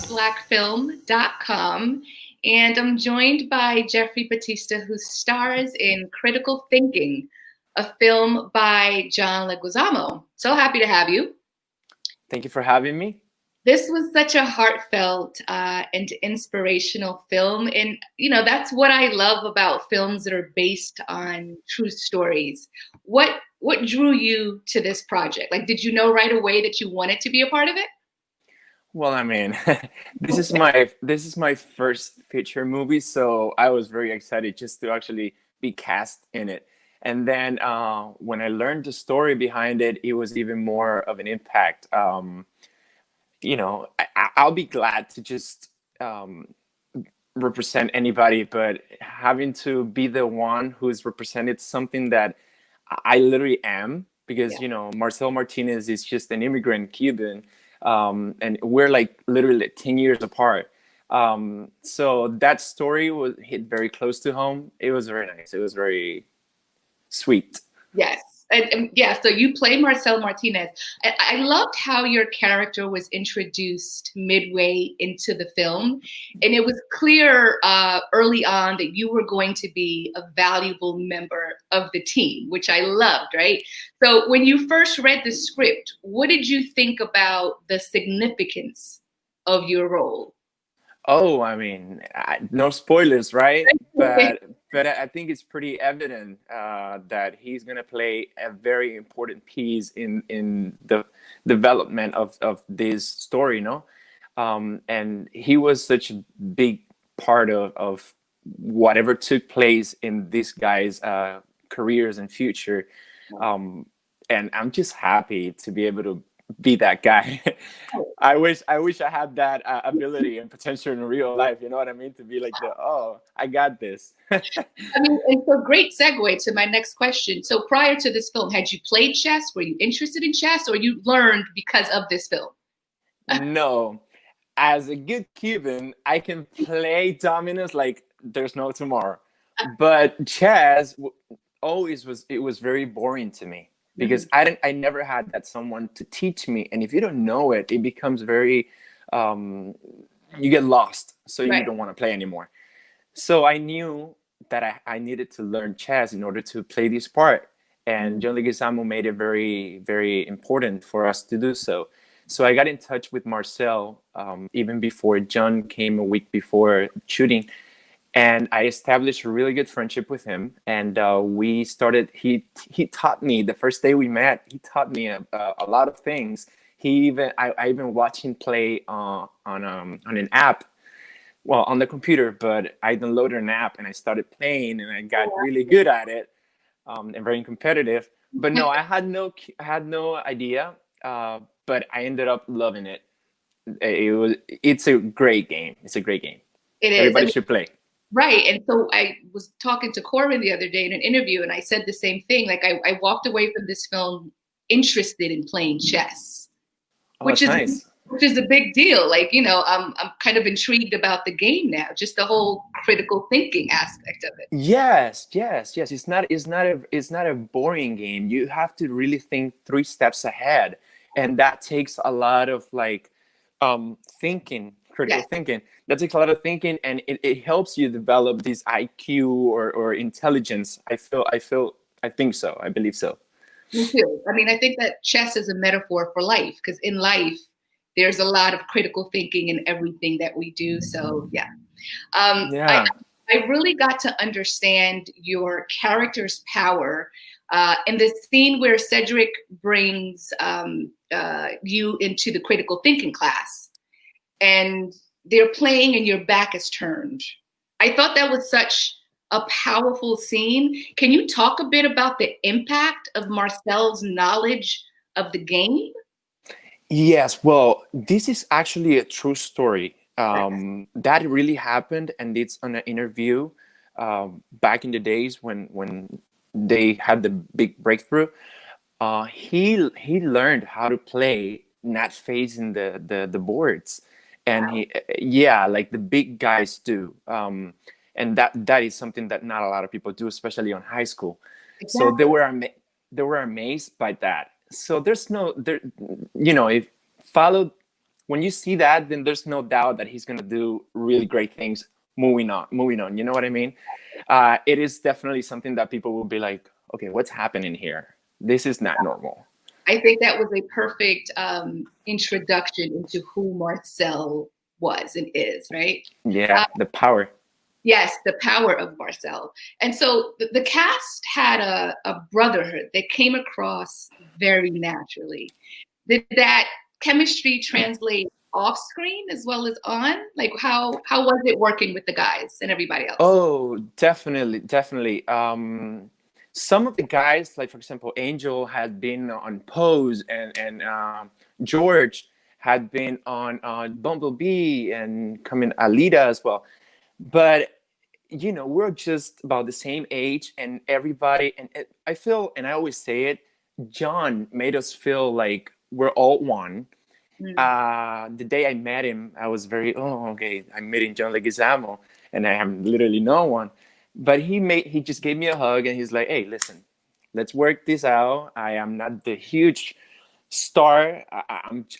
blackfilm.com, and I'm joined by Jeffrey Batista, who stars in Critical Thinking, a film by John Leguizamo. So happy to have you. Thank you for having me. This was such a heartfelt and inspirational film. And, that's what I love about films that are based on true stories. What drew you to this project? Like, did you know right away that you wanted to be a part of it? Well, I mean, this is my first feature movie, so I was very excited just to actually be cast in it. And then when I learned the story behind it, it was even more of an impact. I'll be glad to just represent anybody, but having to be the one who's represented something that I literally am, because Yeah. Marcel Martinez is just an immigrant Cuban, and we're like literally like 10 years apart. So that story was hit very close to home. It was very nice. It was very sweet. Yes. And yeah, so you play Marcel Martinez. I loved how your character was introduced midway into the film. And it was clear early on that you were going to be a valuable member of the team, which I loved, right? So when you first read the script, what did you think about the significance of your role? Oh, I mean, no spoilers, right? But I think it's pretty evident that he's gonna play a very important piece in the development of this story, no? And he was such a big part of whatever took place in this guy's careers and future. Um, and I'm just happy to be able to be that guy. I wish I had that ability and potential in real life. You know what I mean? To be like I got this. I mean, and so great segue to my next question. So prior to this film, had you played chess? Were you interested in chess, or you learned because of this film? No, as a good Cuban, I can play dominoes like there's no tomorrow. But chess always was, it was very boring to me because Mhm. I never had that someone to teach me. And if you don't know it, it becomes very um, you get lost, so you Right. don't want to play anymore. So I knew that I needed to learn chess in order to play this part. And John Leguizamo made it very, very important for us to do so. So I got in touch with Marcel even before John came a week before shooting. And I established a really good friendship with him. And we started, he taught me the first day we met, he taught me a lot of things. I even watched him play on an app, well, on the computer, but I downloaded an app and I started playing and I got really good at it, and very competitive. But no, I had no idea, but I ended up loving it. It's a great game. It's a great game. It is. I Everybody mean, should play. right. And so I was talking to Corbin the other day in an interview, and I said the same thing. Like I walked away from this film interested in playing chess, Oh, which that's is nice. which is a big deal. Like, I'm kind of intrigued about the game now, just the whole critical thinking aspect of it. Yes, yes, yes. It's not a boring game. You have to really think three steps ahead, and that takes a lot of like thinking, critical Yes, thinking. That takes a lot of thinking, and it helps you develop this IQ or intelligence. I think so. I believe so. me too. I mean, I think that chess is a metaphor for life because in life, there's a lot of critical thinking in everything that we do. So yeah. I Yeah. I really got to understand your character's power in the scene where Cedric brings you into the critical thinking class, and they're playing, and your back is turned. I thought that was such a powerful scene. Can you talk a bit about the impact of Marcel's knowledge of the game? Yes, well, this is actually a true story. That really happened, and it's on an interview back in the days when they had the big breakthrough. He learned how to play not facing the boards, and Wow. he yeah, like the big guys do. And that is something that not a lot of people do, especially on high school. So Exactly. they were amazed by that. So there's no there, if follow when you see that, then there's no doubt that he's going to do really great things moving on. You know what I mean? It is definitely something that people will be like, okay, what's happening here? This is not normal. I think that was a perfect introduction into who Marcel was and is, right? Yeah, the power. Yes, the power of Marcel. And so the cast had a brotherhood that came across very naturally. Did that chemistry translate off screen as well as on? Like how was it working with the guys and everybody else? Oh, definitely, definitely. Some of the guys, like for example, Angel had been on Pose, and George had been on Bumblebee, and coming Alita as well. But we're just about the same age, and everybody, and I feel, and I always say it, John made us feel like we're all one. The day I met him, I was very, okay, I'm meeting John Leguizamo, and I am literally no one. But he just gave me a hug, and he's like, hey, listen, let's work this out. I am not the huge star.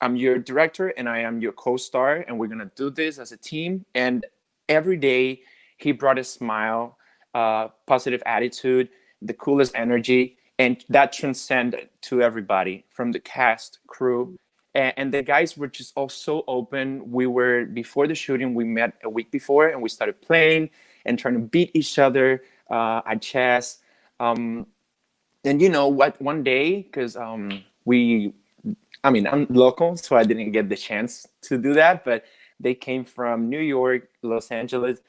I'm your director, and I am your co-star, and we're gonna do this as a team. And every day he brought a smile, positive attitude, the coolest energy, and that transcended to everybody from the cast, crew, and the guys were just all so open. We were, before the shooting, we met a week before, and we started playing and trying to beat each other at chess. And you know what? One day, because I'm local, so I didn't get the chance to do that, but they came from New York, Los Angeles,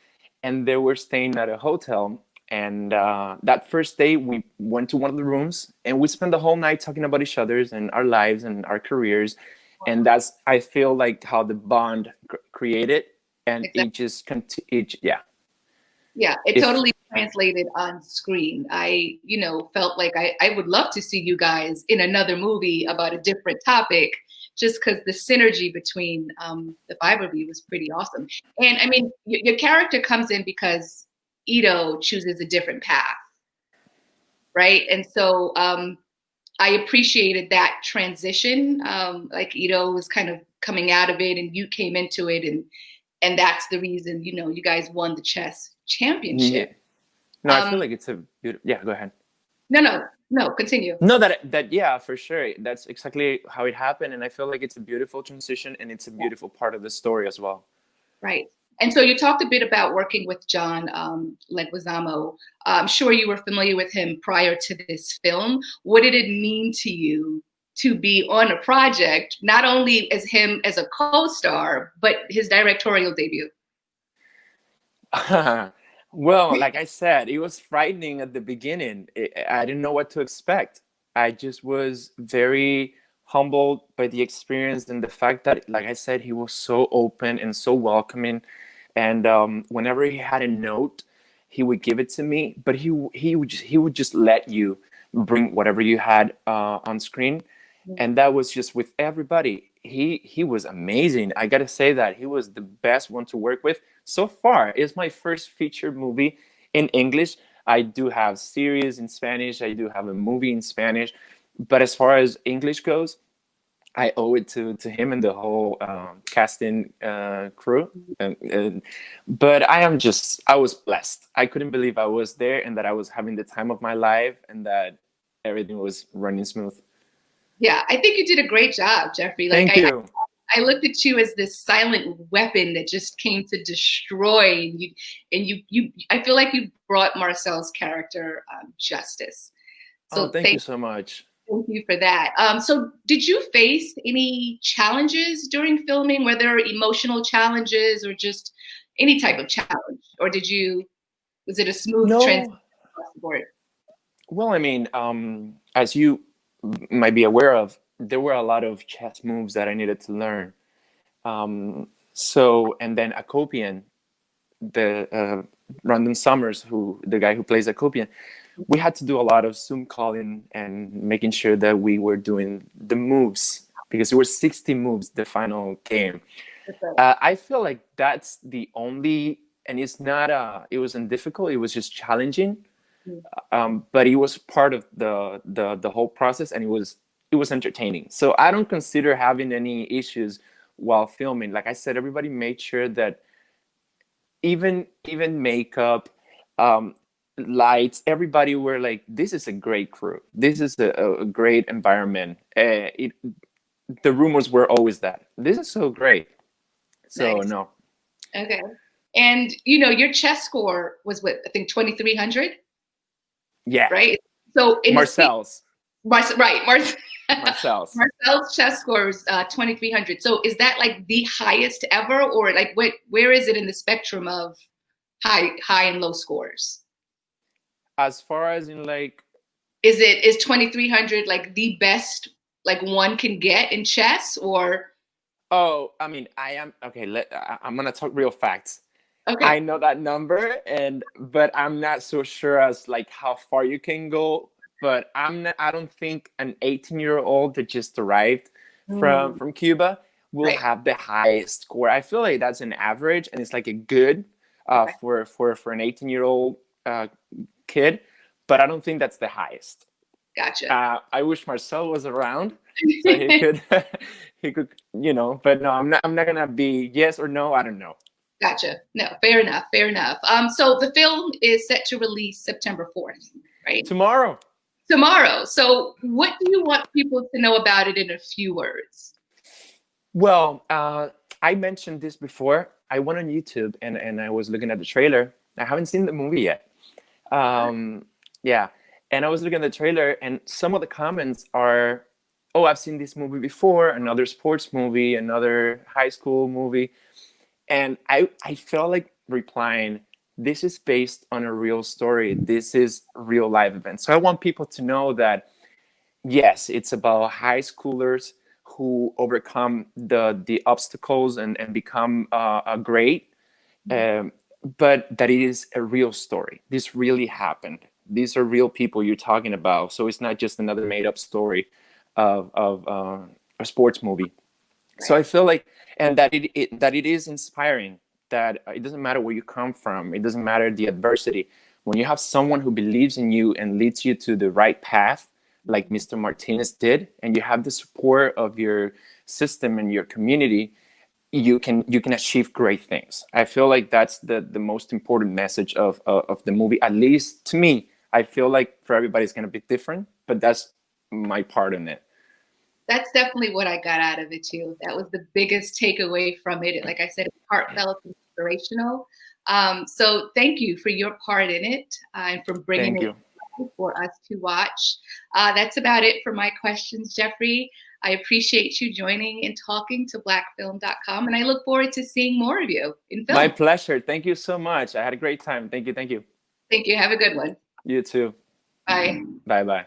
and they were staying at a hotel. And that first day, we went to one of the rooms, and we spent the whole night talking about each other's and our lives and our careers. And that's, I feel like, how the bond created, and Exactly. it just yeah. Yeah, it totally translated on screen. I, felt like I would love to see you guys in another movie about a different topic, just because the synergy between the five of you was pretty awesome. And I mean, your character comes in because Ito chooses a different path, right? And so I appreciated that transition. Like Ito was kind of coming out of it, and you came into it, and that's the reason you guys won the chess championship. Yeah. No, I feel like it's a beautiful. Yeah, go ahead. No, continue. No, that yeah, for sure. That's exactly how it happened, and I feel like it's a beautiful transition, and it's a beautiful part of the story as well. Right. And so you talked a bit about working with John Leguizamo. I'm sure you were familiar with him prior to this film. What did it mean to you to be on a project, not only as him as a co-star, but his directorial debut? Well, like I said, it was frightening at the beginning. I didn't know what to expect. I just was very humbled by the experience and the fact that, like I said, he was so open and so welcoming. And whenever he had a note, he would give it to me. But he would just let you bring whatever you had on screen, and that was just with everybody. He was amazing. I gotta say that he was the best one to work with so far. It's my first feature movie in English. I do have series in Spanish. I do have a movie in Spanish, but as far as English goes, I owe it to him and the whole casting crew. But I was blessed. I couldn't believe I was there, and that I was having the time of my life, and that everything was running smooth. Yeah, I think you did a great job, Jeffrey. Like Thank you. I looked at you as this silent weapon that just came to destroy. I feel like you brought Marcel's character justice. So Thank you so much. Thank you for that. So did you face any challenges during filming, whether emotional challenges or just any type of challenge? Or was it a smooth transition across the board? Well, I mean, as you might be aware of, there were a lot of chess moves that I needed to learn. And then Akopian, the Brandon Summers, the guy who plays Akopian, we had to do a lot of Zoom calling and making sure that we were doing the moves, because there were 60 moves the final game. I feel like that's the only, and it wasn't difficult, it was just challenging. But it was part of the whole process, and it was entertaining. So I don't consider having any issues while filming. Like I said, everybody made sure that even makeup, lights, everybody were like, this is a great crew. This is a great environment. The rumors were always that this is so great. So Nice. no. Okay. And you know, your chess score was what, I think 2,300, Yeah. right? So in Marcel's. Right, Marcel's. Marcel's chess score is 2,300. So is that like the highest ever, or like where is it in the spectrum of high and low scores? As far as in like, is 2,300 like the best like one can get in chess, or? oh, I mean, I am okay. I'm gonna talk real facts. Okay. I know that number, but I'm not so sure as like how far you can go. But I don't think an 18-year-old that just arrived from Cuba will Right. have the highest score. I feel like that's an average, and it's like a good Okay. for an 18-year-old kid. But I don't think that's the highest. Gotcha. I wish Marcel was around so he could he could, you know. But no, I'm not gonna be yes or no. I don't know. Gotcha. No, fair enough. Fair enough. So the film is set to release September 4th, right? Tomorrow. Tomorrow. So what do you want people to know about it in a few words? Well, I mentioned this before. I went on YouTube and I was looking at the trailer. I haven't seen the movie yet. Yeah. And I was looking at the trailer, and some of the comments are, oh, I've seen this movie before, another sports movie, another high school movie. And I felt like replying, this is based on a real story. This is real life event. So I want people to know that, yes, it's about high schoolers who overcome the obstacles and become great, but that it is a real story. This really happened. These are real people you're talking about. So it's not just another made up story of a sports movie. Right. So I feel like, and that it is inspiring, that it doesn't matter where you come from. It doesn't matter the adversity. When you have someone who believes in you and leads you to the right path, like Mr. Martinez did, and you have the support of your system and your community, you can achieve great things. I feel like that's the most important message of the movie, at least to me. I feel like for everybody it's going to be different, but that's my part in it. That's definitely what I got out of it too. That was the biggest takeaway from it. Like I said, it's heartfelt, inspirational. So thank you for your part in it and for bringing it for us to watch. That's about it for my questions, Jeffrey. I appreciate you joining and talking to blackfilm.com, and I look forward to seeing more of you in film. My pleasure. Thank you so much. I had a great time. Thank you. Thank you. Thank you. Have a good one. You too. Bye. Bye-bye.